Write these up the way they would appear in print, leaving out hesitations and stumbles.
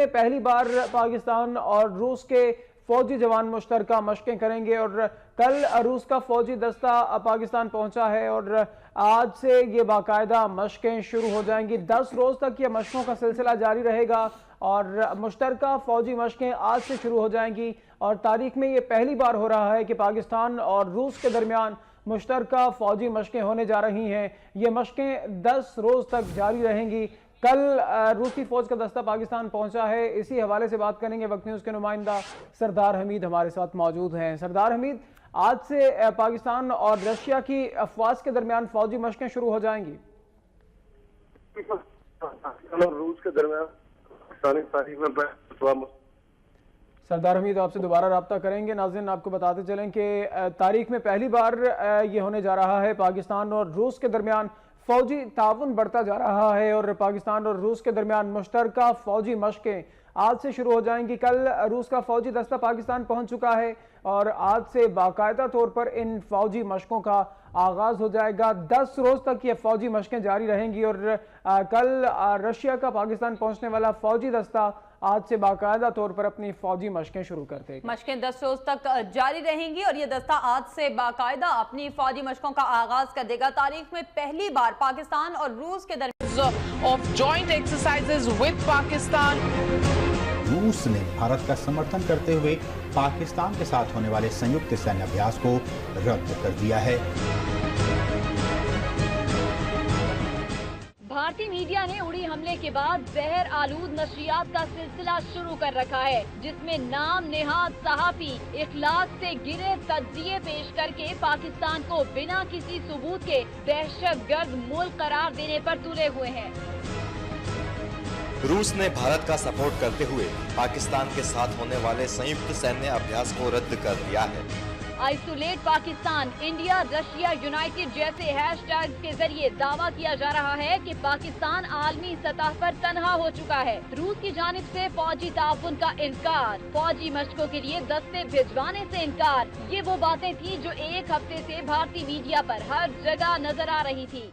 में पहली बार पाकिस्तान और रूस के फौजी जवान मुश्तरका मशकें करेंगे और कल रूस का फौजी दस्ता पाकिस्तान पहुंचा है और आज से ये बाकायदा मशकें शुरू हो जाएंगी। 10 रोज तक ये मशकों का सिलसिला जारी रहेगा और मुश्तरका फौजी मशकें आज से शुरू हो जाएंगी और तारीख में ये पहली बार हो रहा है कि पाकिस्तान और रूस के दरमियान मुश्तरका फौजी मशकें होने जा रही हैं। ये मशकें 10 रोज तक जारी रहेंगी। कल रूसी फौज का दस्ता पाकिस्तान पहुंचा है। इसी हवाले से बात करेंगे। वक्त न्यूज़ के नुमाइंदा सरदार हमीद हमारे साथ मौजूद हैं। सरदार हमीद, आज से पाकिस्तान और रशिया की अफवाज के दरमियान फौजी मशकें शुरू हो जाएंगी। रूस के दरमियान सरदार हमीद, आपसे दोबारा रब्ता करेंगे। नाज़रीन, आपको बताते चलें कि तारीख में पहली बार ये होने जा रहा है, पाकिस्तान और रूस के दरमियान फौजी ताउन बढ़ता जा रहा है और पाकिस्तान और रूस के दरमियान मुश्तरका फौजी मशकें आज से शुरू हो जाएंगी। कल रूस का फौजी दस्ता पाकिस्तान पहुंच चुका है और आज से बाकायदा तौर पर इन फौजी मशकों का आगाज हो जाएगा। 10 रोज तक ये फौजी मशकें जारी रहेंगी और कल रशिया का पाकिस्तान पहुंचने वाला फौजी दस्ता आज से बाकायदा तौर पर अपनी फौजी मशकें शुरू कर देगा। मशकें 10 रोज तक जारी रहेंगी और ये दस्ता आज से बाकायदा अपनी फौजी मशकों का आगाज कर देगा। तारीख में पहली बार पाकिस्तान और रूस के दरमियान of joint exercises with Pakistan. रूस ने भारत का समर्थन करते हुए पाकिस्तान के साथ होने वाले संयुक्त सैन्य अभ्यास को रद्द कर दिया है। भारतीय मीडिया ने उड़ी हमले के बाद जहर आलूद नशरियात का सिलसिला शुरू कर रखा है, जिसमें नाम नेहाद सहाफी इखलास से गिरे तज्जिए पेश करके पाकिस्तान को बिना किसी सबूत के दहशतगर्द मुल्क करार देने पर तुले हुए हैं। रूस ने भारत का सपोर्ट करते हुए पाकिस्तान के साथ होने वाले संयुक्त सैन्य अभ्यास को रद्द कर दिया है। Isolate Pakistan, India, Russia, United जैसे हैशटैग्स के जरिए दावा किया जा रहा है कि पाकिस्तान आलमी सतह पर तनहा हो चुका है। रूस की जानिब से फौजी ताउन का इनकार, फौजी मशकों के लिए दस्ते भिजवाने से इनकार, ये वो बातें थी जो एक हफ्ते से भारतीय मीडिया पर हर जगह नजर आ रही थी।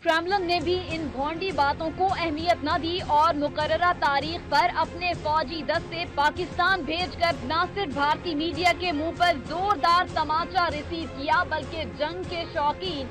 क्रेमलिन ने भी इन भोंडी बातों को अहमियत न दी और मुकर्ररा तारीख पर अपने फौजी दस्ते पाकिस्तान भेजकर न सिर्फ भारतीय मीडिया के मुंह पर जोरदार तमाचा रिसीव किया, बल्कि जंग के शौकीन